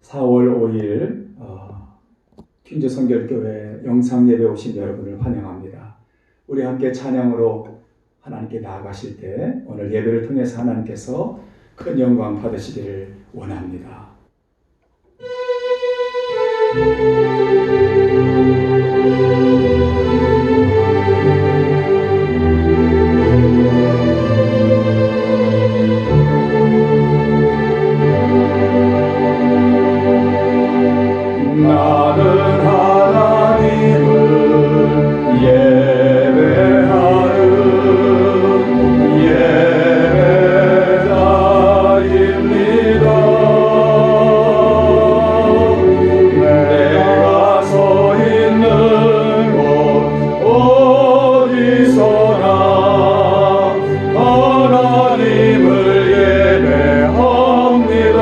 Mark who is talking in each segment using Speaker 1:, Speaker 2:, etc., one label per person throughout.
Speaker 1: 4월 5일 퀸즈 성결교회 영상 예배 오신 여러분을 환영합니다. 우리 함께 찬양으로 하나님께 나아가실 때 오늘 예배를 통해서 하나님께서 큰 영광 받으시기를 원합니다. 나는 하나님을 예배하는 예배자입니다. 내가 서 있는 곳 어디서나 하나님을 예배합니다.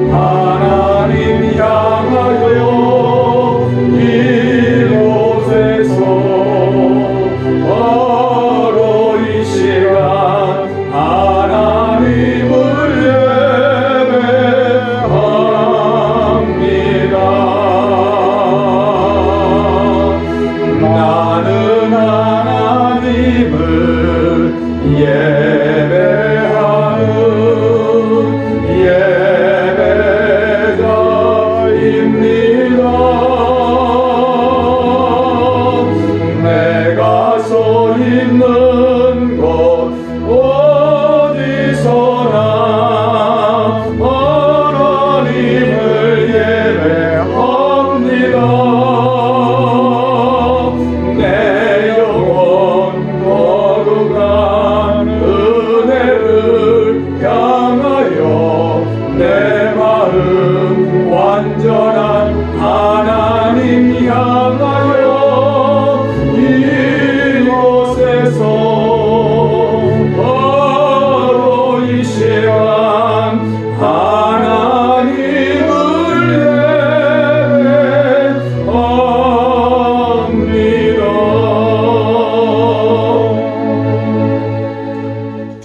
Speaker 1: 하나님 향하여 이곳에서 바로 이 시간 하나님을 예배합니다. 나는 하나님을 예배하는 내가 서 있는 곳 어디서나 하나님을 예배합니다. 내 영혼 거룩한 은혜를 향하여 내 마음 완전한 하나님 향하여 이곳에서 바로 이 시간 하나님을 예배합니다.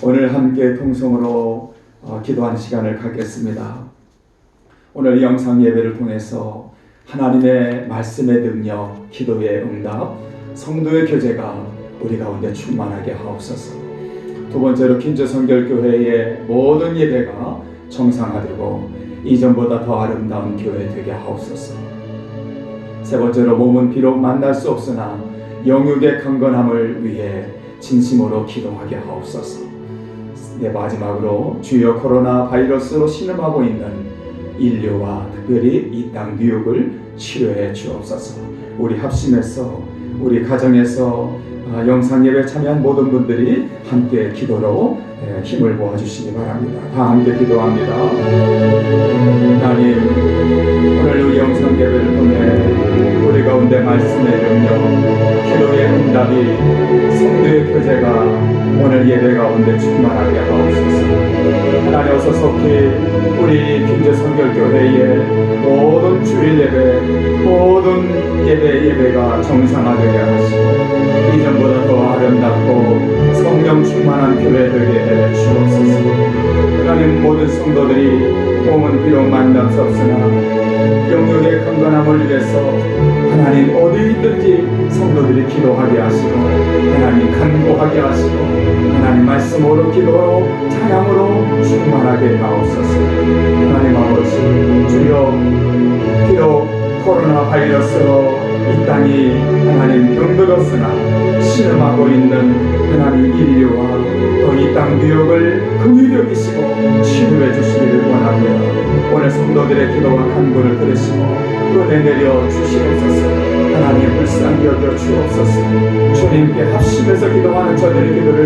Speaker 1: 오늘 함께 통성으로 기도하는 시간을 갖겠습니다. 오늘 영상 예배를 통해서 하나님의 말씀의 능력, 기도의 응답, 성도의 교제가 우리 가운데 충만하게 하옵소서. 두 번째로 퀸즈 성결교회의 모든 예배가 정상화되고 이전보다 더 아름다운 교회 되게 하옵소서. 세 번째로 몸은 비록 만날 수 없으나 영육의 강건함을 위해 진심으로 기도하게 하옵소서. 네, 마지막으로 주여 코로나 바이러스로 신음하고 있는 인류와 특별히 이 땅 뉴욕을 치료해 주옵소서. 우리 합심해서 우리 가정에서 영상 예배 참여한 모든 분들이 함께 기도로 힘을 모아주시기 바랍니다. 다 함께 기도합니다. 하나님, 오늘 우리 영상 예배를 통해 우리 가운데 말씀의 능력, 기도의 응답이, 성도의 교제가 오늘 예배 가운데 충만하게 하옵소서. 하나님, 어서 속히 우리 퀸즈 성결교회의 모든 주일 예배, 모든 예배가 정상화되게 하시고 이전보다 더 아름답고 성령 충만한 교회 되게 해 주옵소서. 하나님, 모든 성도들이 몸은 비록 만날 수 없으나 영육의 강건함을 위해서 하나님 어디 있든지 성도들이 기도하게 하시고 하나님 간구하게 하시고 하나님 말씀으로 기도로 찬양으로 충만하게 하옵소서. 하나님 아버지, 주여 비록 코로나 바이러스로 이 땅이 하나님 병들었으나 신음하고 있는 하나님 인류와 또 이 땅 뉴욕을 긍휼히 여기시고 치료해 주시기를 원합니다. 오늘 성도들의 기도와 간구를 들으시고 은혜 내려 주시옵소서. 하나님 불쌍히 여겨 주옵소서. 주님께 합심해서 기도하는 저들의 기도를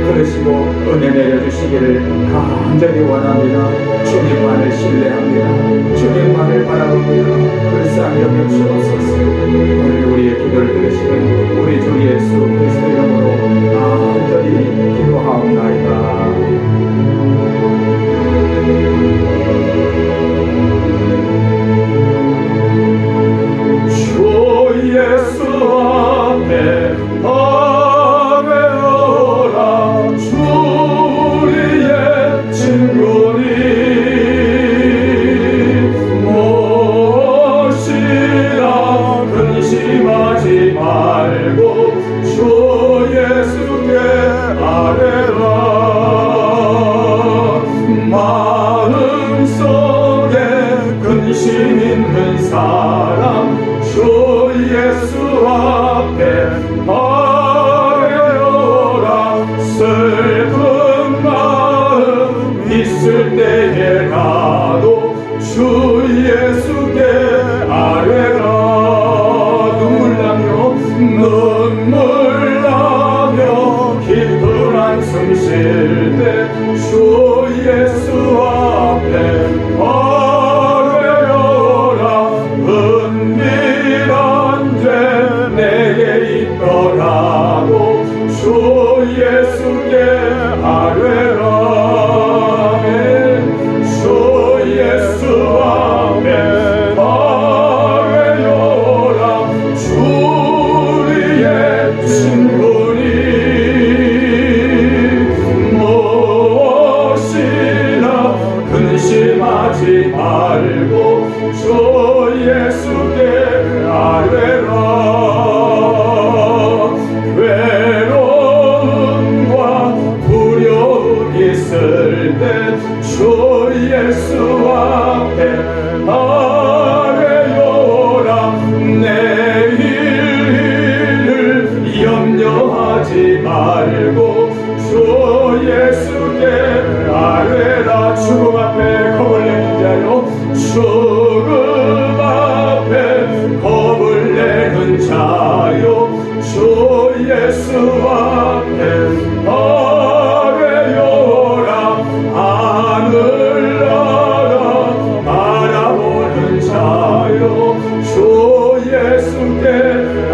Speaker 1: 들으시고 은혜 내려 주시기를 간절히 원합니다. 주님만을 신뢰합니다. 주님만을 바라봅니다. 불쌍히 여겨 주옵소서. 오늘 우리의 기도를 들으시는 우리 주 예수 그리스도 이름으로 간절히 기도하옵나이다. 있을 때에라도 주 예수께 아뢰라. 눈물 나며 깊은 한숨 쉴 때 주 예수 앞에 아뢰어라. 은밀한 죄 내게 있더라도 주 예수께 아뢰라. 주 예수 앞에 아뢰어라. 주의 친구니 무엇이나 근심하지 말고 주 예수께 아뢰라. 외로움과 두려움 있을 때 주 예수 앞에 아뢰어라. 내일을 염려하지 말고 주 예수께 아뢰라. 죽음 앞에 겁을 내는 자요, 죽음 앞에 겁을 내는 자요, 주 예수 앞에 아뢰어라. 하늘 나라 바라보는 자요, 주 예수께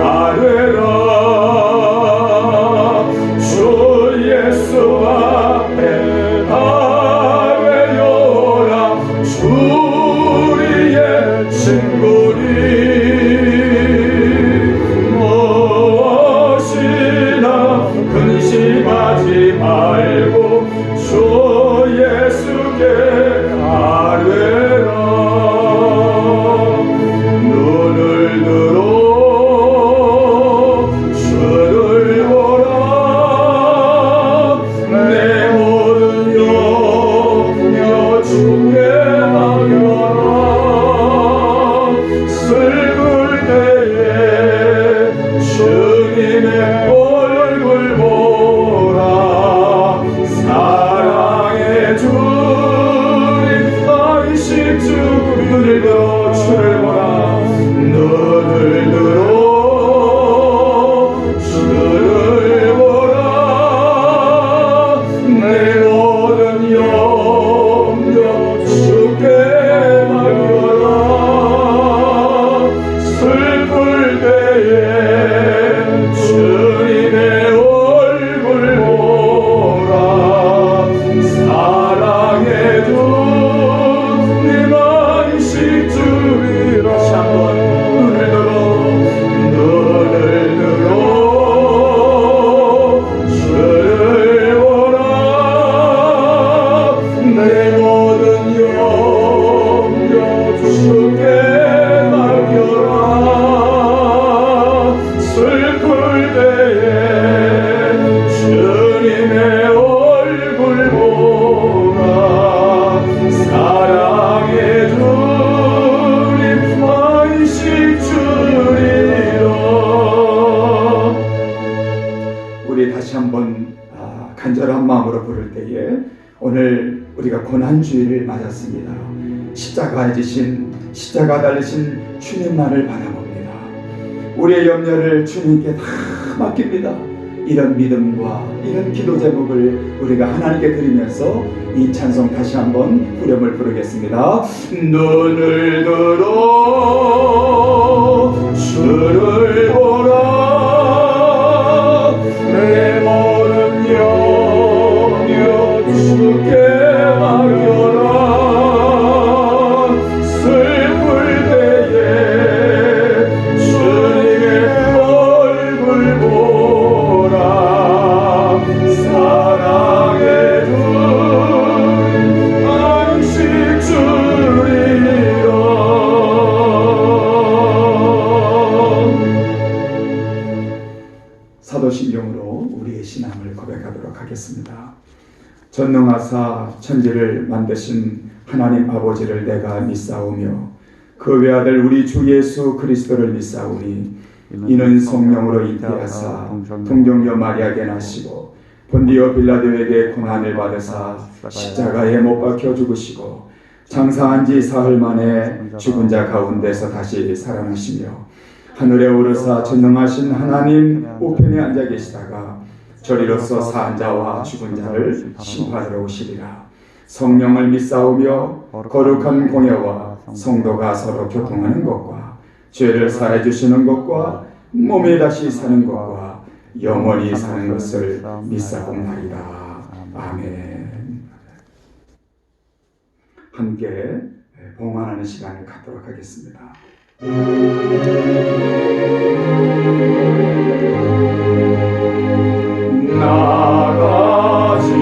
Speaker 1: 아뢰라. 주 예수 앞에 아뢰어라. 주 우리의 친구니 무엇이나 근심하지 말고 주 예수께 아뢰라. 눈을 들어 주를 보라. 내 모든 염려 주께 맡겨라. 슬플 때에 주님의 얼굴 보라. 사랑해 주님 아이신 주. 눈을 들어 주를 보라. 눈을 들어 주를 보라. 내 모든 염려 주께 맡겨라. 슬플 때에 주님의 얼굴 보라. 사랑해 주님 안식 주리라. 다시 한번 눈을 들어 주를 보라. 내 모든 염려 주께 맡겨라. 슬플 때에 주님의 얼굴 보라. 사랑해 주님 안식 주리라. 우리 다시 한번 간절한 마음으로 부를 때에 오늘 우리가 고난주일을 맞았습니다. 십자가에 지신 십자가 달리신 주님만을 바라봅니다. 우리의 염려를 주님께 다 맡깁니다. 이런 믿음과 이런 기도 제목을 우리가 하나님께 드리면서 이 찬송 다시 한번 후렴을 부르겠습니다. 눈을 들어 주를 보라. 내 모든 염려 주께 맡겨라. 슬플 때에 주님의 얼굴 보라. 사랑해 주님 안식 주리라. 사도신경으로 우리의 신앙을 고백하도록 하겠습니다. 전능하사 천지를 만드신 하나님 아버지를 내가 믿사오며 그 외아들 우리 주 예수 그리스도를 믿사오니 이는 성령으로 잉태하사 동정녀 마리아에게 나시고 본디오 빌라도에게 고난을 받으사 십자가에 못 박혀 죽으시고 장사한 지 사흘 만에 죽은 자 가운데서 다시 살아나시며 하늘에 오르사 전능하신 하나님 우편에 앉아 계시다가 저리로서 산 자와 죽은 자를 심판하러 오시리라. 성령을 믿사오며 거룩한 공예와 성도가 서로 교통하는 것과 죄를 사해 주시는 것과 몸에 다시 사는 것과 영원히 사는 것을 믿사옵나이다. 아멘. 함께 봉헌하는 시간을 갖도록 하겠습니다. 나가지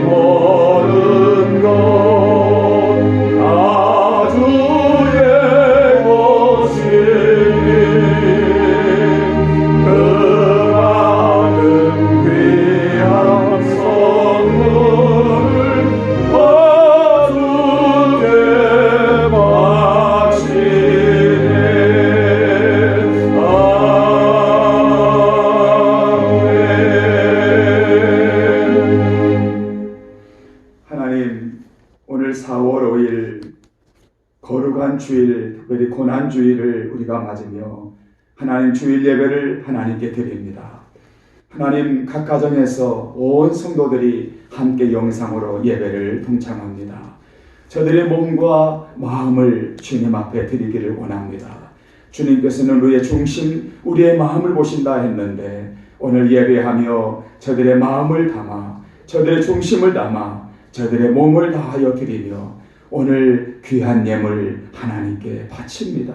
Speaker 1: 모든 것 나 주의 것이니 그 많은 귀한 선물을 다 주께 바치네. 하나님, 오늘 4월 5일 거룩한 주일, 특별히 고난주일을 우리가 맞으며 하나님 주일 예배를 하나님께 드립니다. 하나님, 각 가정에서 온 성도들이 함께 영상으로 예배를 동참합니다. 저들의 몸과 마음을 주님 앞에 드리기를 원합니다. 주님께서는 우리의 중심, 우리의 마음을 보신다 했는데 오늘 예배하며 저들의 마음을 담아, 저들의 중심을 담아 저들의 몸을 다하여 드리며 오늘 귀한 예물 하나님께 바칩니다.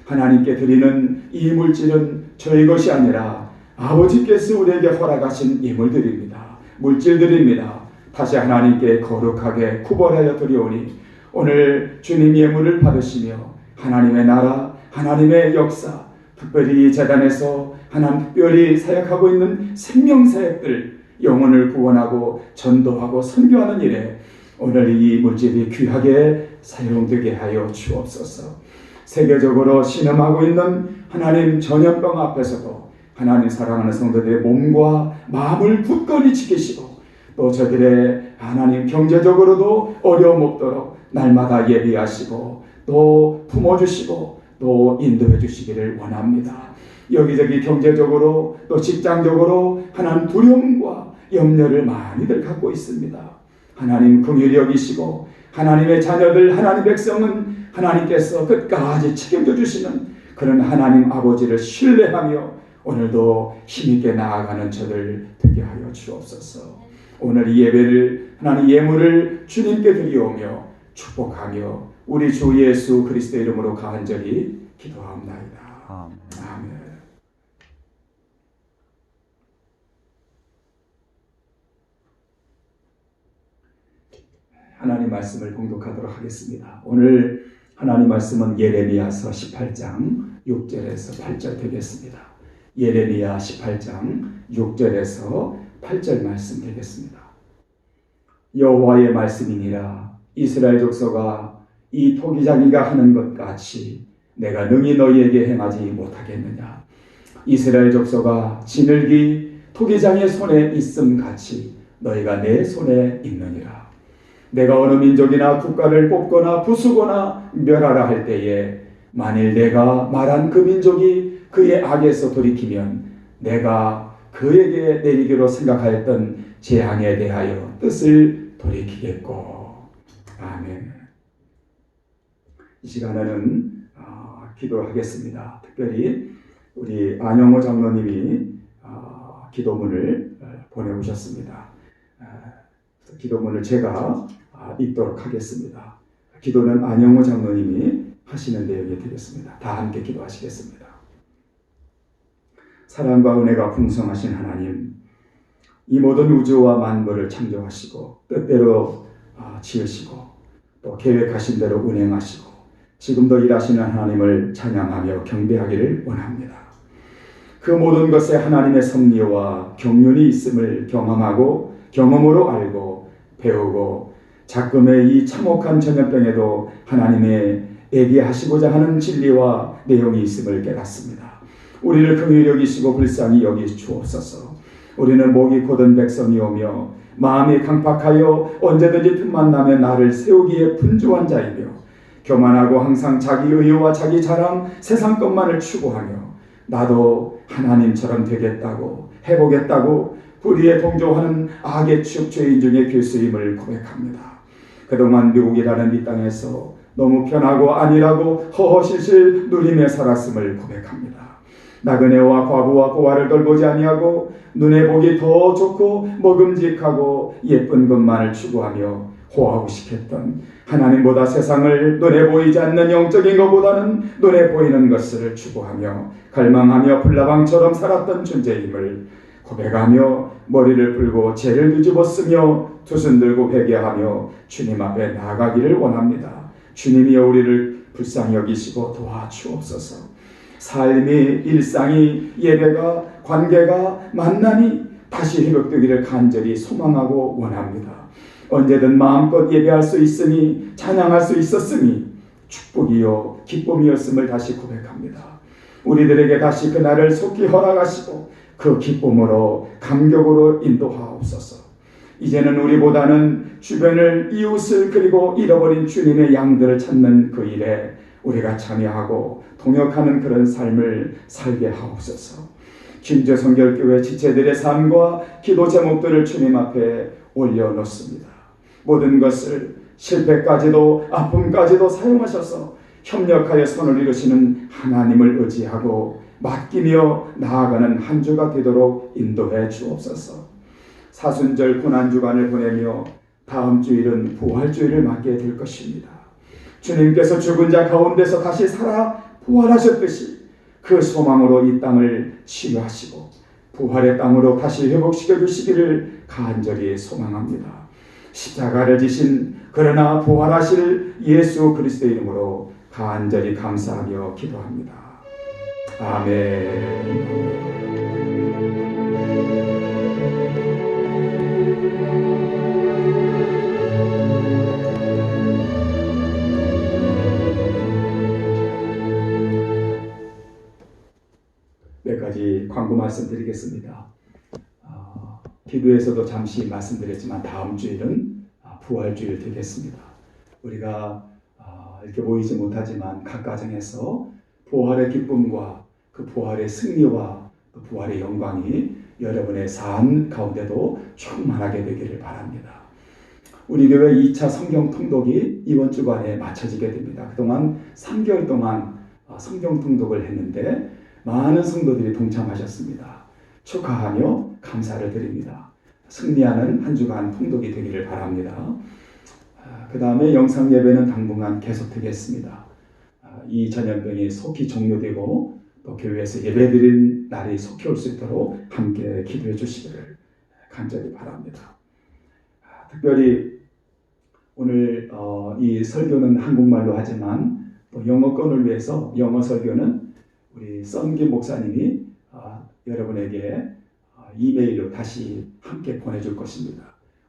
Speaker 1: 하나님께 드리는 이 물질은 저희 것이 아니라 아버지께서 우리에게 허락하신 예물들입니다. 물질들입니다. 다시 하나님께 거룩하게 구별하여 드리오니 오늘 주님 예물을 받으시며 하나님의 나라, 하나님의 역사, 특별히 이 재단에서 하나님 특별히 사역하고 있는 생명사역들, 영혼을 구원하고 전도하고 선교하는 일에 오늘 이 물질이 귀하게 사용되게 하여 주옵소서. 세계적으로 신음하고 있는 하나님 전염병 앞에서도 하나님 사랑하는 성도들의 몸과 마음을 굳건히 지키시고 또 저들의 하나님 경제적으로도 어려움 없도록 날마다 예비하시고 또 품어주시고 또 인도해 주시기를 원합니다. 여기저기 경제적으로 또 직장적으로 하나님 두려움과 염려를 많이들 갖고 있습니다. 하나님 긍휼히 여기시고 하나님의 자녀들, 하나님 백성은 하나님께서 끝까지 책임져 주시는 그런 하나님 아버지를 신뢰하며 오늘도 힘있게 나아가는 저들 되게 하여 주옵소서. 오늘 이 예배를 하나님 예물을 주님께 드리오며 축복하며 우리 주 예수 그리스도의 이름으로 간절히 기도합나이다. 아멘. 하나님 말씀을 봉독하도록 하겠습니다. 오늘 하나님 말씀은 예레미야서 18장 6절에서 8절 되겠습니다. 예레미야 18장 6절에서 8절 말씀 되겠습니다. 여호와의 말씀이니라. 이스라엘 족속아, 이 토기장이가 하는 것 같이 내가 능히 너희에게 행하지 못하겠느냐. 이스라엘 족속아, 지늘기 토기장의 손에 있음 같이 너희가 내 손에 있느니라. 내가 어느 민족이나 국가를 뽑거나 부수거나 멸하라 할 때에 만일 내가 말한 그 민족이 그의 악에서 돌이키면 내가 그에게 내리기로 생각하였던 재앙에 대하여 뜻을 돌이키겠고. 아멘. 이 시간에는 기도하겠습니다. 특별히 우리 안영호 장로님이 기도문을 보내오셨습니다. 기도문을 제가 읽도록 하겠습니다. 기도는 안영호 장로님이 하시는 내용이 되겠습니다. 다 함께 기도하시겠습니다. 사랑과 은혜가 풍성하신 하나님, 이 모든 우주와 만물을 창조하시고 뜻대로 지으시고 또 계획하신 대로 운행하시고 지금도 일하시는 하나님을 찬양하며 경배하기를 원합니다. 그 모든 것에 하나님의 섭리와 경륜이 있음을 경험하고 경험으로 알고 배우고 작금의 이 참혹한 전염병에도 하나님의 예비하시고자 하는 진리와 내용이 있음을 깨닫습니다. 우리를 긍휼히 여기시고 불쌍히 여기 주옵소서. 우리는 목이 곧은 백성이오며 마음이 강팍하여 언제든지 틈만 나면 나를 세우기에 분주한 자이며 교만하고 항상 자기 의와 자기 자랑 세상 것만을 추구하며 나도 하나님처럼 되겠다고 해보겠다고 불의에 동조하는 악의 죄인 중에 괴수임을 고백합니다. 그동안 미국이라는 이 땅에서 너무 편하고 안일하고 허허실실 누리며 살았음을 고백합니다. 나그네와 과부와 고아를 돌보지 아니하고 눈에 보기 더 좋고 먹음직하고 예쁜 것만을 추구하며 호화구식했던 하나님보다 세상을 눈에 보이지 않는 영적인 것보다는 눈에 보이는 것을 추구하며 갈망하며 불나방처럼 살았던 존재임을 고백하며 머리를 풀고 죄를 뒤집어쓰며 두 손 들고 회개하며 주님 앞에 나아가기를 원합니다. 주님이여 우리를 불쌍히 여기시고 도와주옵소서. 삶이 일상이 예배가 관계가 만남이 다시 회복되기를 간절히 소망하고 원합니다. 언제든 마음껏 예배할 수 있으니 찬양할 수 있었으니 축복이요 기쁨이었음을 다시 고백합니다. 우리들에게 다시 그날을 속히 허락하시고 그 기쁨으로 감격으로 인도하옵소서. 이제는 우리보다는 주변을 이웃을 그리고 잃어버린 주님의 양들을 찾는 그 일에 우리가 참여하고 동역하는 그런 삶을 살게 하옵소서. 김제성결교회 지체들의 삶과 기도 제목들을 주님 앞에 올려놓습니다. 모든 것을 실패까지도 아픔까지도 사용하셔서 협력하여 선을 이루시는 하나님을 의지하고 맡기며 나아가는 한 주가 되도록 인도해 주옵소서. 사순절 고난주간을 보내며 다음 주일은 부활주일을 맞게 될 것입니다. 주님께서 죽은 자 가운데서 다시 살아 부활하셨듯이 그 소망으로 이 땅을 치유하시고 부활의 땅으로 다시 회복시켜 주시기를 간절히 소망합니다. 십자가를 지신 그러나 부활하실 예수 그리스도의 이름으로 간절히 감사하며 기도합니다. 아멘. 몇 가지 광고 말씀드리겠습니다. 기도에서도 잠시 말씀드렸지만 다음 주일은 부활주일 되겠습니다. 우리가 이렇게 모이지 못하지만 각 가정에서 부활의 기쁨과 그 부활의 승리와 그 부활의 영광이 여러분의 삶 가운데도 충만하게 되기를 바랍니다. 우리 교회 2차 성경 통독이 이번 주간에 마쳐지게 됩니다. 그동안 3개월 동안 성경 통독을 했는데 많은 성도들이 동참하셨습니다. 축하하며 감사를 드립니다. 승리하는 한 주간 통독이 되기를 바랍니다. 그 다음에 영상 예배는 당분간 계속되겠습니다. 이 전염병이 속히 종료되고 또 교회에서 예배드린 날이 속히 올 수 있도록 함께 기도해 주시기를 간절히 바랍니다. 특별히 오늘 이 설교는 한국말로 하지만 또 영어권을 위해서 영어 설교는 우리 썬기 목사님이 여러분에게 이메일로 다시 함께 보내줄 것입니다.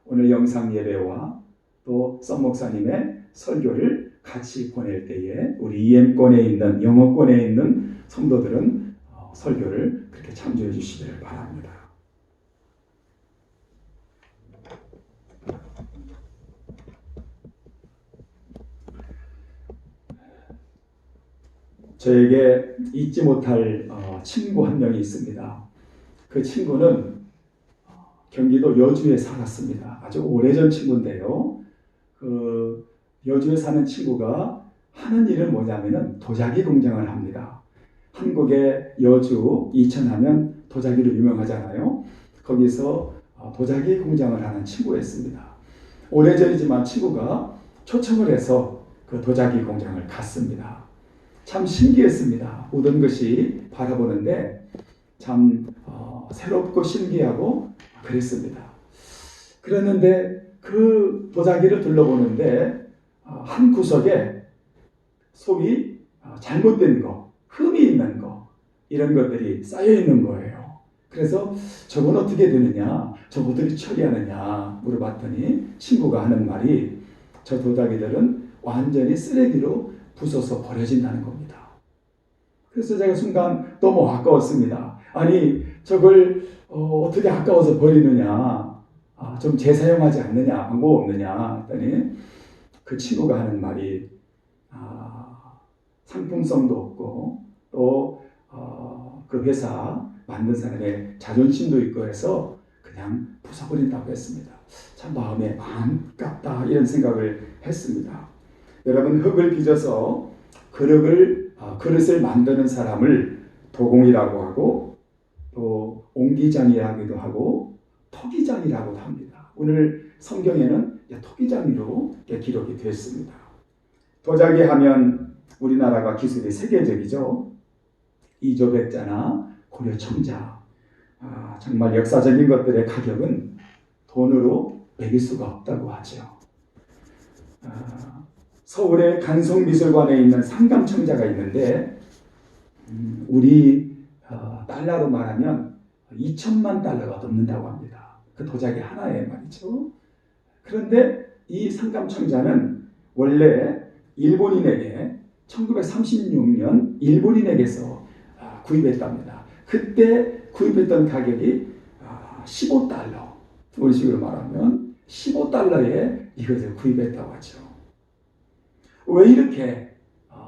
Speaker 1: 오늘 영상 예배와 또 썬 목사님의 설교를 같이 보낼 때에 우리 EM권에 있는 영어권에 있는 성도들은 설교를 그렇게 참조해 주시기를 바랍니다. 저에게 잊지 못할 친구 한 명이 있습니다. 그 친구는 경기도 여주에 살았습니다. 아주 오래전 친구인데요. 그 여주에 사는 친구가 하는 일은 뭐냐면은 도자기 공장을 합니다. 한국의 여주, 이천하면 도자기로 유명하잖아요. 거기서 도자기 공장을 하는 친구였습니다. 오래전이지만 친구가 초청을 해서 그 도자기 공장을 갔습니다. 참 신기했습니다. 모든 것이 바라보는데 참 새롭고 신기하고 그랬습니다. 그랬는데 그 도자기를 둘러보는데 한 구석에 속이 잘못된 거, 흠이 있는 거 이런 것들이 쌓여 있는 거예요. 그래서 저건 어떻게 되느냐, 저것들이 처리하느냐 물어봤더니 친구가 하는 말이 저 도자기들은 완전히 쓰레기로 부숴서 버려진다는 겁니다. 그래서 제가 순간 너무 아까웠습니다. 아니 저걸 어떻게 아까워서 버리느냐, 좀 재사용하지 않느냐, 방법 없느냐 했더니 그 친구가 하는 말이 상품성도 없고 또 그 회사 만든 사람의 자존심도 있고 해서 그냥 부숴버린다고 했습니다. 참 마음에 안깝다 이런 생각을 했습니다. 여러분, 흙을 빚어서 그릇을 만드는 사람을 도공이라고 하고 또 옹기장이라고도 하고 토기장이라고도 합니다. 오늘 성경에는 토기장이로 기록이 됐습니다. 도자기 하면 우리나라가 기술이 세계적이죠. 이조백자나 고려 청자, 정말 역사적인 것들의 가격은 돈으로 매길 수가 없다고 하죠. 서울의 간송미술관에 있는 상감청자가 있는데 우리 달러로 말하면 2천만 달러가 넘는다고 합니다. 그 도자기 하나에 말이죠. 그런데 이 상감청자는 원래 일본인에게 1936년 일본인에게서 구입했답니다. 그때 구입했던 가격이 15달러, 우리식으로 말하면 15달러에 이것을 구입했다고 하죠. 왜 이렇게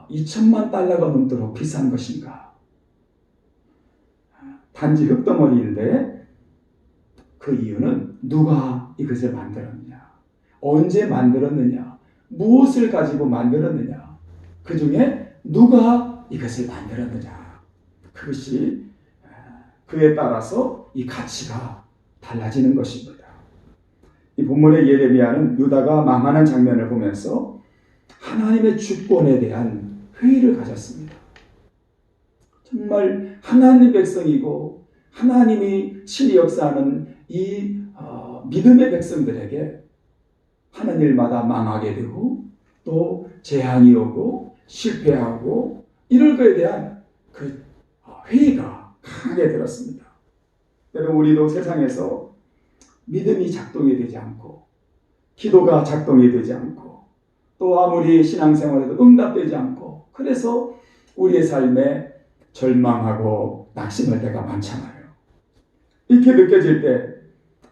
Speaker 1: 2천만 달러가 넘도록 비싼 것인가? 단지 흙덩어리인데 그 이유는 누가 이것을 만들었느냐, 언제 만들었느냐, 무엇을 가지고 만들었느냐, 그 중에 누가 이것을 만들었느냐, 그것이 그에 따라서 이 가치가 달라지는 것입니다. 이 본문의 예레미야는 유다가 망하는 장면을 보면서 하나님의 주권에 대한 회의를 가졌습니다. 정말 하나님 백성이고 하나님이 친히 역사하는 이 믿음의 백성들에게 하는 일마다 망하게 되고 또 재앙이 오고 실패하고 이럴 것에 대한 그 회의가 강하게 들었습니다. 여러분, 우리도 세상에서 믿음이 작동이 되지 않고 기도가 작동이 되지 않고 또 아무리 신앙생활에도 응답되지 않고 그래서 우리의 삶에 절망하고 낙심할 때가 많잖아요. 이렇게 느껴질 때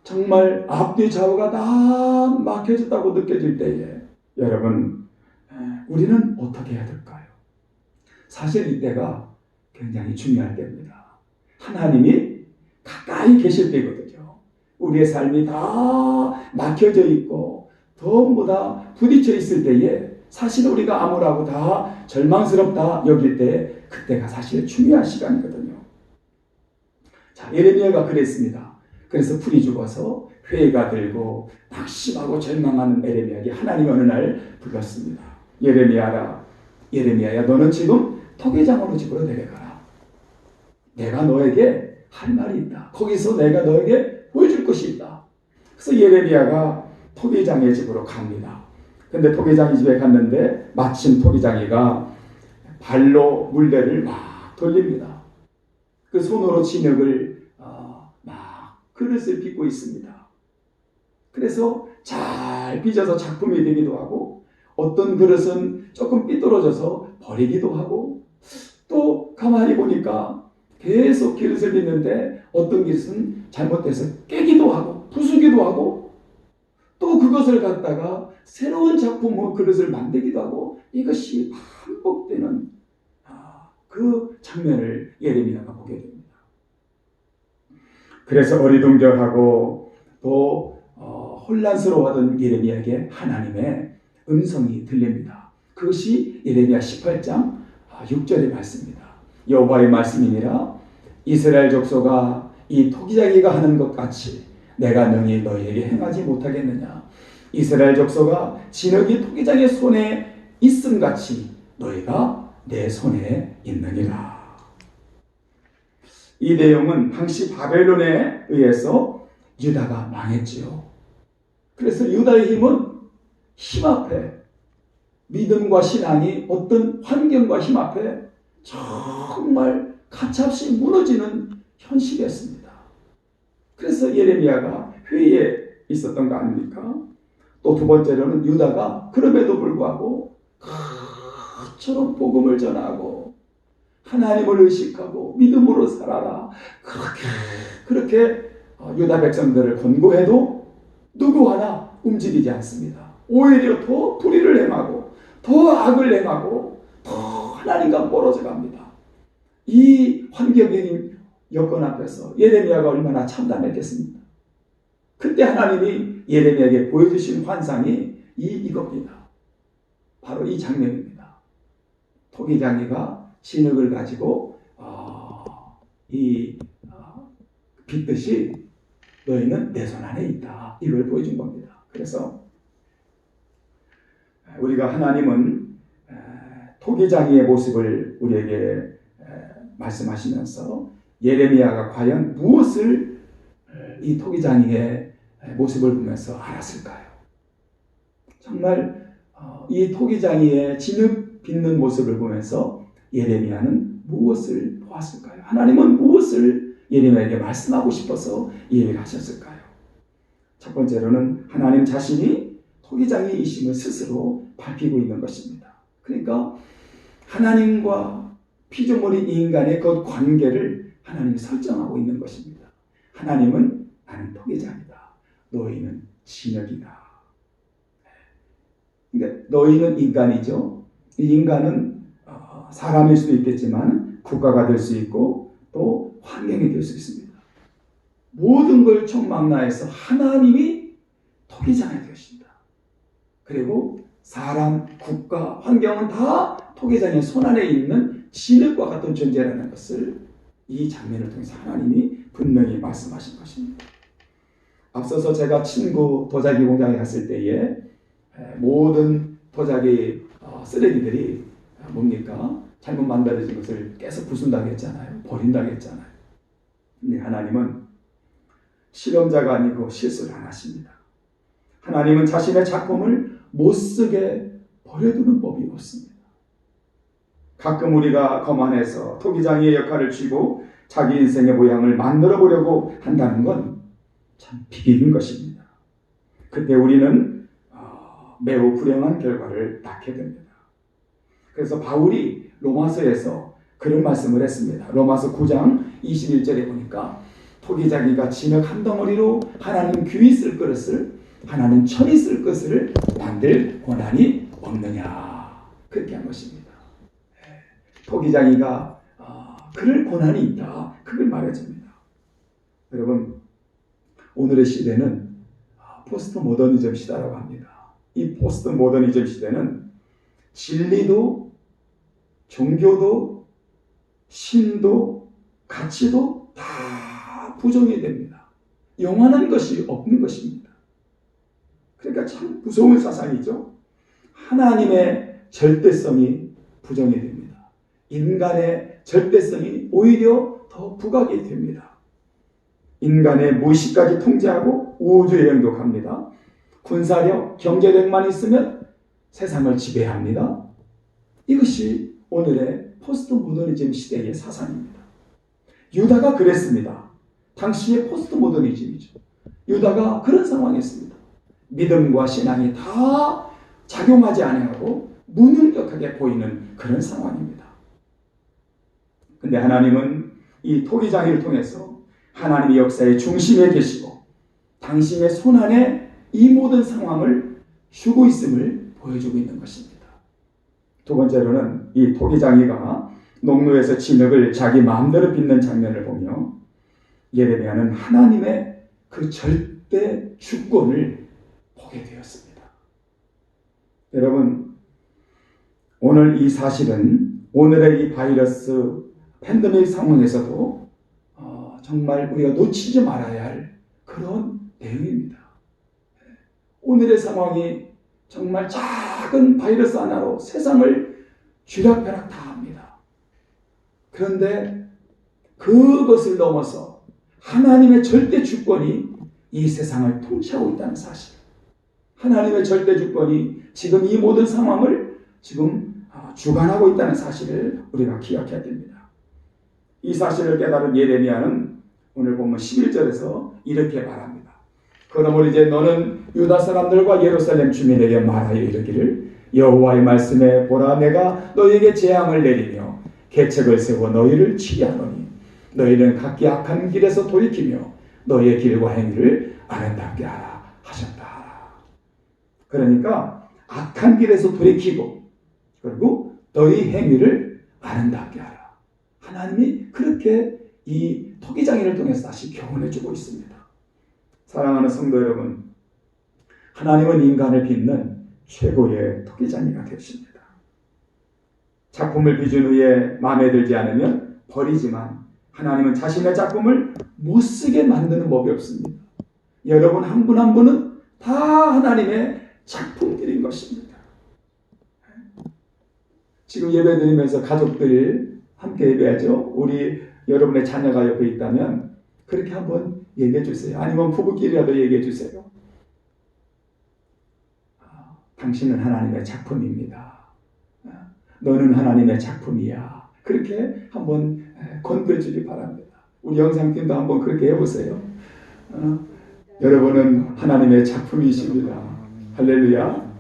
Speaker 1: 정말 앞뒤 좌우가 다 막혀졌다고 느껴질 때에 여러분, 우리는 어떻게 해야 될까요? 사실 이때가 굉장히 중요할 때입니다. 하나님이 가까이 계실 때거든요. 우리의 삶이 다 막혀져 있고 전부 다 부딪혀 있을 때에 사실 우리가 암울하고 다 절망스럽다 여길 때 그때가 사실 중요한 시간이거든요. 자, 예레미야가 그랬습니다. 그래서 풀이 죽어서 회의가 들고 낙심하고 절망하는 예레미야에게 하나님이 어느 날 불렀습니다. 예레미야야, 너는 지금 토기장으로 집으로 내려가라. 내가 너에게 할 말이 있다. 거기서 내가 너에게 보여줄 것이 있다. 그래서 예레미야가 토기장의 집으로 갑니다. 근데 토기장의 집에 갔는데 마침 토기장이가 발로 물레를 막 돌립니다. 그 손으로 진흙을 막 그릇을 빚고 있습니다. 그래서 잘 빚어서 작품이 되기도 하고 어떤 그릇은 조금 삐뚤어져서 버리기도 하고 또 가만히 보니까 계속 그릇을 빚는데 어떤 그릇은 잘못돼서 깨기도 하고 부수기도 하고 또 그것을 갖다가 새로운 작품의 그릇을 만들기도 하고 이것이 반복되는 그 장면을 예레미야가 보게 됩니다. 그래서 어리둥절하고 또 혼란스러워하던 예레미야에게 하나님의 음성이 들립니다. 그것이 예레미야 18장 6절의 말씀입니다. 여호와의 말씀이니라 이스라엘 족속아 이 토기장이가 하는 것 같이 내가 능히 너희에게 행하지 못하겠느냐. 이스라엘 족속아 진흙이 토기장의 손에 있음같이 너희가 내 손에 있느니라. 이 내용은 당시 바벨론에 의해서 유다가 망했지요. 그래서 유다의 힘 앞에 믿음과 신앙이 어떤 환경과 힘 앞에 정말 가차없이 무너지는 현실이었습니다. 그래서 예레미야가 회의에 있었던 거 아닙니까? 또 두 번째로는 유다가 그럼에도 불구하고 그처럼 복음을 전하고 하나님을 의식하고 믿음으로 살아라. 그렇게 유다 백성들을 권고해도 누구 하나 움직이지 않습니다. 오히려 더 불의를 행하고 더 악을 행하고 더 하나님과 멀어져 갑니다. 이 환경적인 여건 앞에서 예레미야가 얼마나 참담했겠습니까? 그때 하나님이 예레미야에게 보여주신 환상이 이겁니다. 바로 이 장면입니다. 토기장이가 진흙을 가지고 빚듯이 너희는 내 손 안에 있다. 이걸 보여준 겁니다. 그래서 우리가 하나님은 토기장이의 모습을 우리에게 말씀하시면서 예레미야가 과연 무엇을 이 토기장이의 모습을 보면서 알았을까요? 정말 이 토기장이의 진흙 빚는 모습을 보면서 예레미야는 무엇을 보았을까요? 하나님은 무엇을 예레미야에게 말씀하고 싶어서 이 얘기를 하셨을까요? 첫 번째로는 하나님 자신이 토기장이이심을 스스로 밝히고 있는 것입니다. 그러니까 하나님과 피조물인 인간의 그 관계를 하나님이 설정하고 있는 것입니다. 하나님은 나는 토기장이다. 너희는 진흙이다. 그러니까 너희는 인간이죠. 이 인간은 사람일 수도 있겠지만 국가가 될 수 있고 또 환경이 될 수 있습니다. 모든 걸 총망라해서 하나님이 토기장이 되십니다. 그리고 사람, 국가, 환경은 다 토기장의 손안에 있는 진흙과 같은 존재라는 것을 이 장면을 통해서 하나님이 분명히 말씀하신 것입니다. 앞서서 제가 친구 도자기 공장에 갔을 때에 모든 도자기 쓰레기들이 뭡니까? 잘못 만들어진 것을 계속 부순다고 했잖아요. 버린다고 했잖아요. 근데 하나님은 실험자가 아니고 실수를 안 하십니다. 하나님은 자신의 작품을 못쓰게 버려두는 법이 없습니다. 가끔 우리가 거만해서 토기장이의 역할을 쥐고 자기 인생의 모양을 만들어 보려고 한다는 건 참 비기는 것입니다. 그때 우리는 매우 불행한 결과를 낳게 됩니다. 그래서 바울이 로마서에서 그런 말씀을 했습니다. 로마서 9장 21절에 보니까 토기장이가 진흙 한 덩어리로 하나님 귀히 쓸 그릇을 하나님 천히 쓸 것을 만들 권한이 없느냐 그렇게 한 것입니다. 토기장이가 그럴 권한이 있다 그걸 말해줍니다. 여러분 오늘의 시대는 포스트 모더니즘 시대라고 합니다. 이 포스트 모더니즘 시대는 진리도 종교도 신도 가치도 다 부정이 됩니다. 영원한 것이 없는 것입니다. 그러니까 참 무서운 사상이죠. 하나님의 절대성이 부정이 됩니다. 인간의 절대성이 오히려 더 부각이 됩니다. 인간의 무의식까지 통제하고 우주여행도 갑니다. 군사력, 경제력만 있으면 세상을 지배합니다. 이것이 오늘의 포스트 모더니즘 시대의 사상입니다. 유다가 그랬습니다. 당시의 포스트 모더니즘이죠. 유다가 그런 상황이었습니다. 믿음과 신앙이 다 작용하지 아니하고 무능력하게 보이는 그런 상황입니다. 근데 하나님은 이 토기장이를 통해서 하나님의 역사의 중심에 계시고 당신의 손안에 이 모든 상황을 주고 있음을 보여주고 있는 것입니다. 두 번째로는 이 토기장이가 농로에서 진흙을 자기 마음대로 빚는 장면을 보며 예레미야는 하나님의 그 절대 주권을 보게 되었습니다. 여러분 오늘 이 사실은 오늘의 이 바이러스 팬데믹 상황에서도 정말 우리가 놓치지 말아야 할 그런 내용입니다. 오늘의 상황이 정말 작은 바이러스 하나로 세상을 쥐락펴락 다 합니다. 그런데 그것을 넘어서 하나님의 절대 주권이 이 세상을 통치하고 있다는 사실. 하나님의 절대 주권이 지금 이 모든 상황을 지금 주관하고 있다는 사실을 우리가 기억해야 됩니다. 이 사실을 깨달은 예레미야는 오늘 보면 11절에서 이렇게 말합니다. 그러므로 이제 너는 유다 사람들과 예루살렘 주민에게 말하여 이르기를 여호와의 말씀에 보라 내가 너희에게 재앙을 내리며 계책을 세워 너희를 치리하노니 너희는 각기 악한 길에서 돌이키며 너희의 길과 행위를 아름답게 하라 하셨다. 그러니까 악한 길에서 돌이키고 그리고 너희 행위를 아름답게 하라. 하나님이 그렇게 이 토기장애를 통해서 다시 교훈해주고 있습니다. 사랑하는 성도 여러분, 하나님은 인간을 빚는 최고의 토기장애가 되십니다. 작품을 빚은 후에 마음에 들지 않으면 버리지만 하나님은 자신의 작품을 못쓰게 만드는 법이 없습니다. 여러분 한 분 한 분은 다 하나님의 작품들인 것입니다. 지금 예배드리면서 가족들 함께 예배하죠. 우리 여러분의 자녀가 옆에 있다면 그렇게 한번 얘기해 주세요. 아니면 부부끼리라도 얘기해 주세요. 당신은 하나님의 작품입니다. 너는 하나님의 작품이야. 그렇게 한번 건드려주기 바랍니다. 우리 영상팀도 한번 그렇게 해보세요. 여러분은 하나님의 작품이십니다. 할렐루야.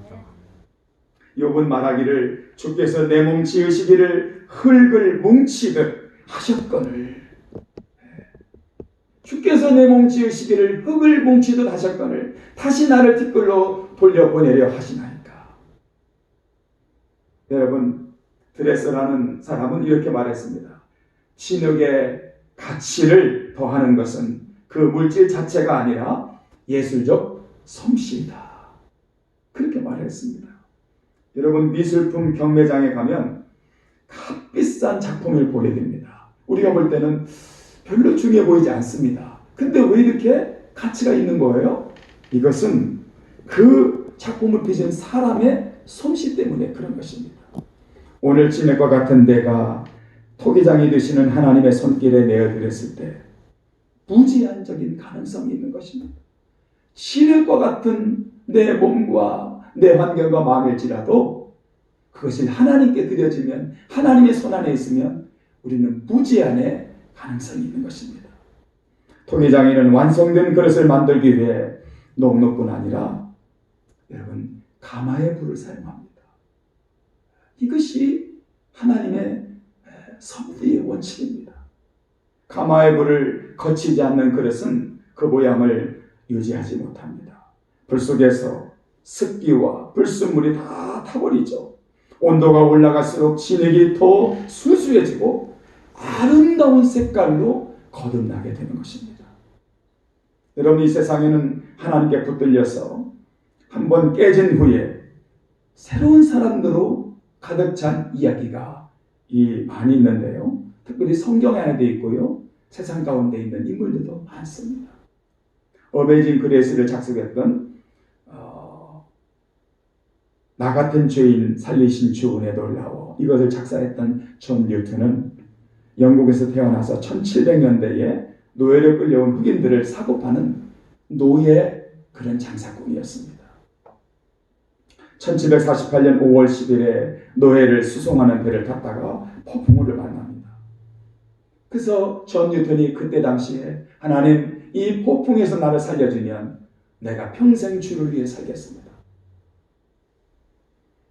Speaker 1: 욥은 말하기를 주께서 내 몸 지으시기를 흙을 뭉치듯 하셨거늘. 주께서 내 몸 지으시기를 흙을 뭉치듯 하셨거늘 다시 나를 티끌로 돌려보내려 하시나이까. 여러분, 드레서라는 사람은 이렇게 말했습니다. 진흙의 가치를 더하는 것은 그 물질 자체가 아니라 예술적 솜씨이다. 그렇게 말했습니다. 여러분, 미술품 경매장에 가면 값비싼 작품을 보게 됩니다. 우리가 볼 때는 별로 중요해 보이지 않습니다. 근데 왜 이렇게 가치가 있는 거예요? 이것은 그 작품을 빚은 사람의 솜씨 때문에 그런 것입니다. 오늘 진흙과 같은 내가 토기장이 되시는 하나님의 손길에 내어드렸을 때 무제한적인 가능성이 있는 것입니다. 진흙과 같은 내 몸과 내 환경과 마음일지라도 그것을 하나님께 드려지면 하나님의 손 안에 있으면 우리는 무제한의 가능성이 있는 것입니다. 토기장이는 완성된 그릇을 만들기 위해 녹록뿐 아니라 여러분 가마의 불을 사용합니다. 이것이 하나님의 섭리의 원칙입니다. 가마의 불을 거치지 않는 그릇은 그 모양을 유지하지 못합니다. 불 속에서 습기와 불순물이 다 타버리죠. 온도가 올라갈수록 진흙이 더 수수해지고 아름다운 색깔로 거듭나게 되는 것입니다. 여러분, 이 세상에는 하나님께 붙들려서 한번 깨진 후에 새로운 사람들로 가득 찬 이야기가 많이 있는데요. 특별히 성경 안에 있고요. 세상 가운데 있는 인물들도 많습니다. 어메이징 그레이스를 작성했던 나 같은 죄인 살리신 주 은혜 놀라워 이것을 작사했던 존 뉴턴은 영국에서 태어나서 1700년대에 노예로 끌려온 흑인들을 사고 파는 노예 그런 장사꾼이었습니다. 1748년 5월 10일에 노예를 수송하는 배를 탔다가 폭풍우를 만납니다. 그래서 존 뉴턴이 그때 당시에 하나님 이 폭풍에서 나를 살려주면 내가 평생 주를 위해 살겠습니다.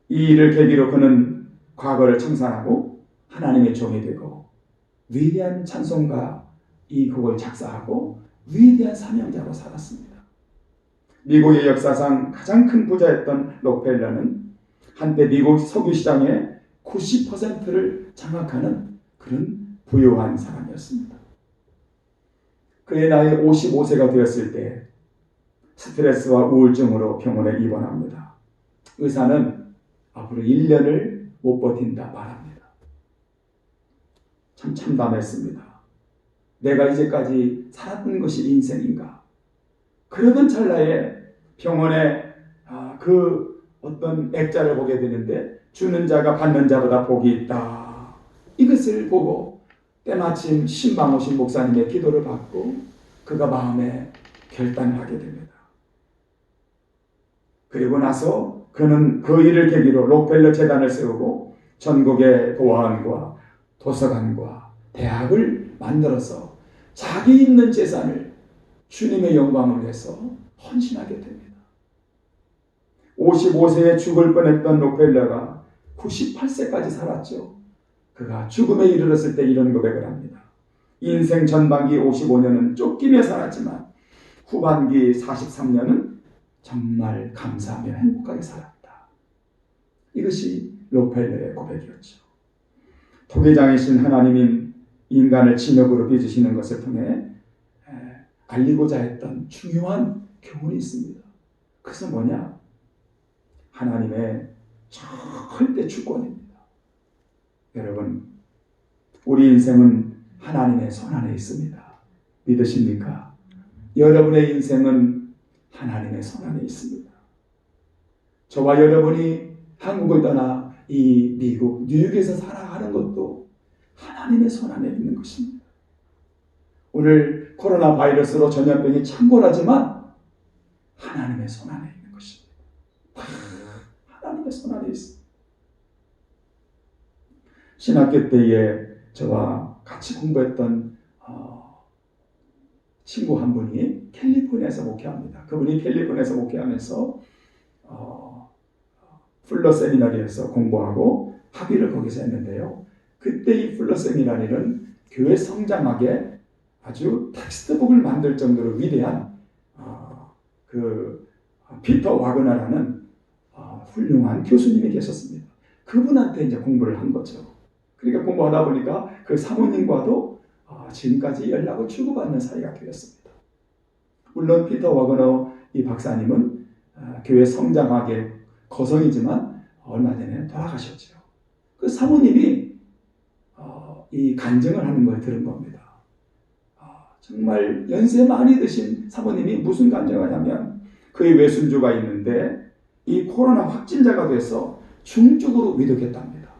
Speaker 1: 이 일을 계기로 그는 과거를 청산하고 하나님의 종이 되고 위대한 찬송가 이 곡을 작사하고 위대한 사명자로 살았습니다. 미국의 역사상 가장 큰 부자였던 록펠러는 한때 미국 석유 시장의 90%를 장악하는 그런 부유한 사람이었습니다. 그의 나이 55세가 되었을 때 스트레스와 우울증으로 병원에 입원합니다. 의사는 앞으로 1년을 못 버틴다 말합니다. 참 참담했습니다. 내가 이제까지 살았던 것이 인생인가? 그러던 찰나에 병원에 그 어떤 액자를 보게 되는데 주는 자가 받는 자보다 복이 있다. 이것을 보고 때마침 신방오신 목사님의 기도를 받고 그가 마음에 결단을 하게 됩니다. 그리고 나서 그는 그 일을 계기로 록펠러 재단을 세우고 전국의 도서관과 도서관과 대학을 만들어서 자기 있는 재산을 주님의 영광을 위해서 헌신하게 됩니다. 55세에 죽을 뻔했던 록펠러가 98세까지 살았죠. 그가 죽음에 이르렀을 때 이런 고백을 합니다. 인생 전반기 55년은 쫓기며 살았지만 후반기 43년은 정말 감사하며 행복하게 살았다. 이것이 록펠러의 고백이었죠. 토기장이신 하나님인 인간을 진흙으로 빚으시는 것을 통해 알리고자 했던 중요한 교훈이 있습니다. 그것은 뭐냐? 하나님의 절대 주권입니다. 여러분, 우리 인생은 하나님의 손안에 있습니다. 믿으십니까? 여러분의 인생은 하나님의 손안에 있습니다. 저와 여러분이 한국을 떠나 이 미국, 뉴욕에서 살아가는 것도 하나님의 손안에 있는 것입니다. 오늘 코로나 바이러스로 전염병이 창궐하지만 하나님의 손안에 있는 것입니다. 하나님의 손안에 있습니다. 신학교 때에 저와 같이 공부했던 친구 한 분이 캘리포니아에서 목회합니다. 그분이 캘리포니아에서 목회하면서 풀러 세미나리에서 공부하고 학위를 거기서 했는데요. 그때 이 풀러 세미나리는 교회 성장학에 아주 텍스트북을 만들 정도로 위대한 피터 와그너라는 훌륭한 교수님이 계셨습니다. 그분한테 이제 공부를 한 거죠. 그러니까 공부하다 보니까 그 사모님과도 지금까지 연락을 주고받는 사이가 되었습니다. 물론 피터 와그너 이 박사님은 교회 성장학의 거성이지만 얼마 전에 돌아가셨죠. 그 사모님이 이 간증을 하는 걸 들은 겁니다. 정말 연세 많이 드신 사모님이 무슨 간증을 하냐면 그의 외손주가 있는데 이 코로나 확진자가 돼서 중증으로 위독했답니다.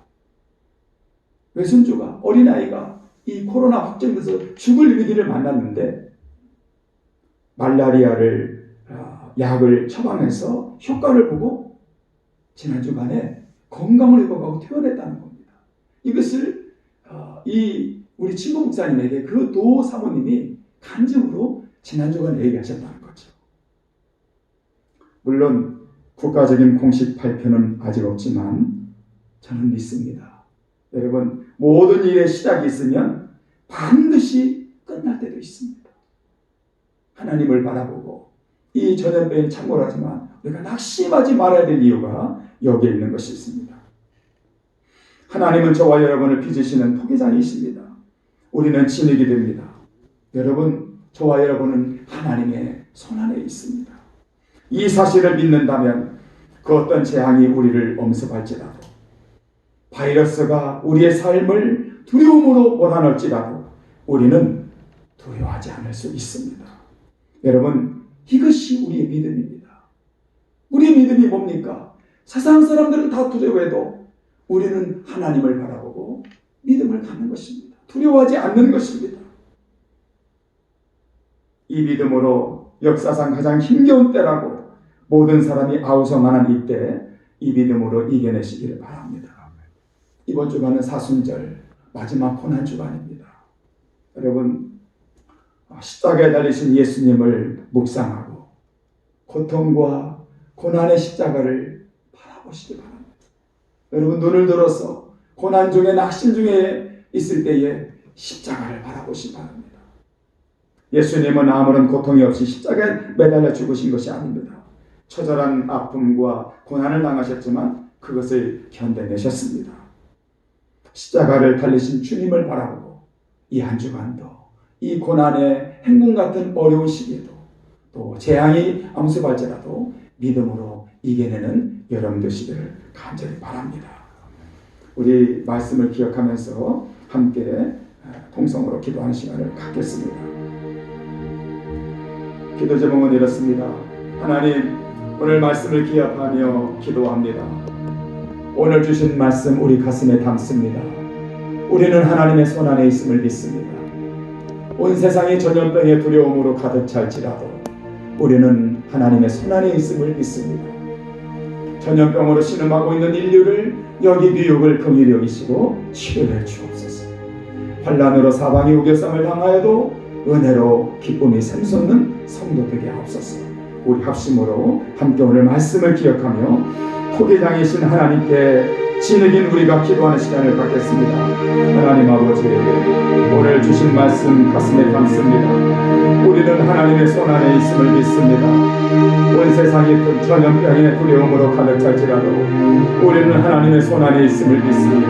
Speaker 1: 외손주가 어린아이가 이 코로나 확진돼서 죽을 위기를 만났는데 말라리아를 약을 처방해서 효과를 보고 지난 주간에 건강을 회복하고 퇴원했다는 겁니다. 이것을 우리 친구 목사님에게 그 도 사모님이 간증으로 지난 주간에 얘기하셨다는 거죠. 물론 국가적인 공식 발표는 아직 없지만 저는 믿습니다. 여러분, 모든 일의 시작이 있으면 반드시 끝날 때도 있습니다. 하나님을 바라보고 이 전염병이 창궐하지만 우리가 낙심하지 말아야 될 이유가 여기에 있는 것이 있습니다. 하나님은 저와 여러분을 빚으시는 토기장이십니다. 우리는 진흙이 됩니다. 여러분, 저와 여러분은 하나님의 손안에 있습니다. 이 사실을 믿는다면 그 어떤 재앙이 우리를 엄습할지라도 바이러스가 우리의 삶을 두려움으로 몰아넣을지라도 우리는 두려워하지 않을 수 있습니다. 여러분, 이것이 우리의 믿음입니다. 우리의 믿음이 뭡니까? 세상 사람들은 다 두려워해도 우리는 하나님을 바라보고 믿음을 갖는 것입니다. 두려워하지 않는 것입니다. 이 믿음으로 역사상 가장 힘겨운 때라고 모든 사람이 아우성하는 이때 이 믿음으로 이겨내시기를 바랍니다. 이번 주간은 사순절 마지막 고난 주간입니다. 여러분, 십자가에 달리신 예수님을 묵상하고 고통과 고난의 십자가를 바라보시기 바랍니다. 여러분, 눈을 들어서 고난 중에 낙심 중에 있을 때에 십자가를 바라보시기 바랍니다. 예수님은 아무런 고통이 없이 십자가에 매달려 죽으신 것이 아닙니다. 처절한 아픔과 고난을 당하셨지만 그것을 견뎌내셨습니다. 십자가를 달리신 주님을 바라보고 이 한 주간도 이 고난의 행군 같은 어려운 시기에도 또 재앙이 엄습할지라도 믿음으로 이겨내는 여러분 되시기를 간절히 바랍니다. 우리 말씀을 기억하면서 함께 통성으로 기도하는 시간을 갖겠습니다. 기도 제목은 이렇습니다. 하나님, 오늘 말씀을 기억하며 기도합니다. 오늘 주신 말씀 우리 가슴에 담습니다. 우리는 하나님의 손안에 있음을 믿습니다. 온 세상이 전염병의 두려움으로 가득 찰지라도 우리는 하나님의 손안에 있음을 믿습니다. 전염병으로 신음하고 있는 인류를 여기 뉴욕을 긍휼히 여기시고 치료해 주옵소서. 환난으로 사방이 우겨쌈을 당하여도 은혜로 기쁨이 샘솟는 성도 되게 하옵소서. 우리 합심으로 함께 오늘 말씀을 기억하며 토기장이신 하나님께 진흙인 우리가 기도하는 시간을 갖겠습니다. 하나님 아버지, 오늘 주신 말씀 가슴에 담습니다. 우리는 하나님의 손 안에 있음을 믿습니다. 온 세상이 전염병의 두려움으로 가득 찰지라도 우리는 하나님의 손 안에 있음을 믿습니다.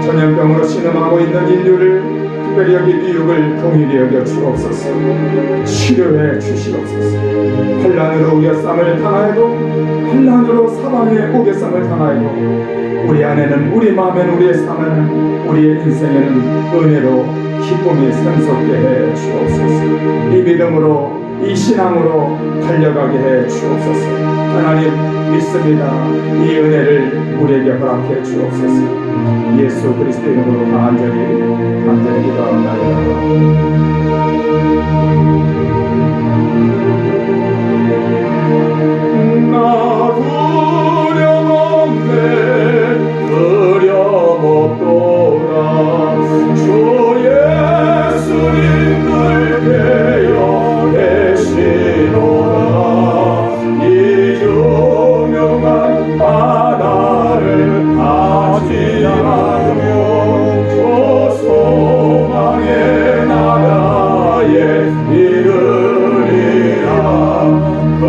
Speaker 1: 전염병으로 신음하고 있는 인류를 특별히 여기 미국을 긍휼히 여겨 주옵소서. 치료해 주시옵소서. 환난으로 우겨쌈을 당하여도, 환난으로 사방에 우겨쌈을 당하여도 우리 안에는, 우리 마음에는, 우리의 삶에는, 우리의 인생에는 은혜로 기쁨이 샘솟게 해 주옵소서. 이 믿음으로, 이 신앙으로 달려가게 해 주옵소서. 하나님 믿습니다. 이 은혜를 우리에게 허락해 주옵소서. 예수 그리스도의 이름으로 간절히 기도합니다. 나 두려움없네, 두려움없도다. 주 예수님 늘 되어 계시노라. 이 유명한 바다를 가지하며 저 소망의 나라에 이르리라. 큰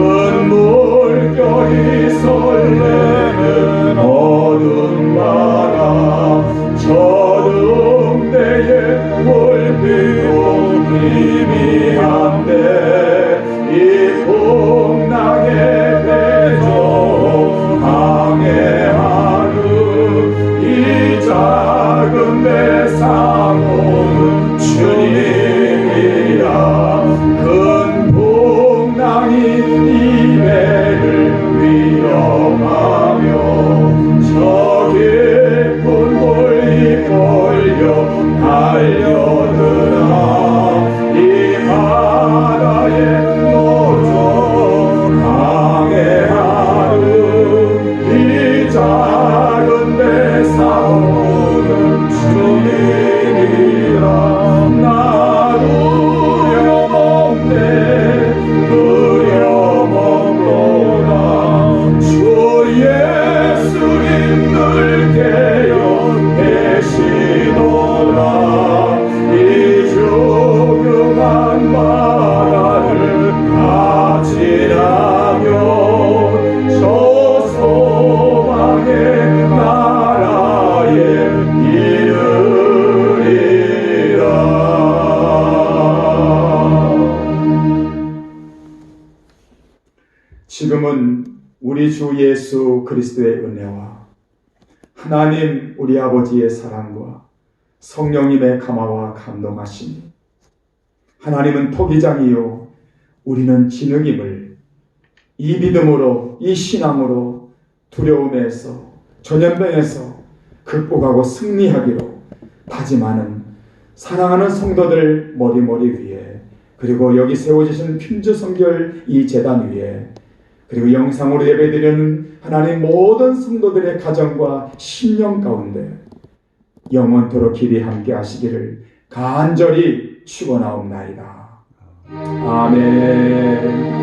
Speaker 1: 물결이 설레는 어두운 바다, 저dum 때의 불빛도 희미한데 이 풍랑의 배조 항해하는 이 작은 배 상호는 주님이라. 큰 풍랑이 이 배를 위협하며 저 깊은 물이 몰려 달려드나. 이 바다에 노조 항해하는 이 작은 배 사오는 주님이라. 나 두려움없네, 두려움없도다. 주 예수님 늘 되어 계시노라. 이 조용한 바다를 가지라며 저 소망의 나라에 이르리라. 지금은 우리 주 예수 그리스도의 은혜와 하나님 우리 아버지의 사랑과 성령님의 감화와 감동하시니, 하나님은 토기장이요 우리는 진흙임을 이 믿음으로, 이 신앙으로 두려움에서, 전염병에서 극복하고 승리하기로 다짐하는 사랑하는 성도들 머리 위에, 그리고 여기 세워지신 퀸즈 성결 이 제단 위에, 그리고 영상으로 예배드리는 하나님 모든 성도들의 가정과 심령 가운데 영원토록 길이 함께 하시기를 간절히 축원하옵나이다. 아멘.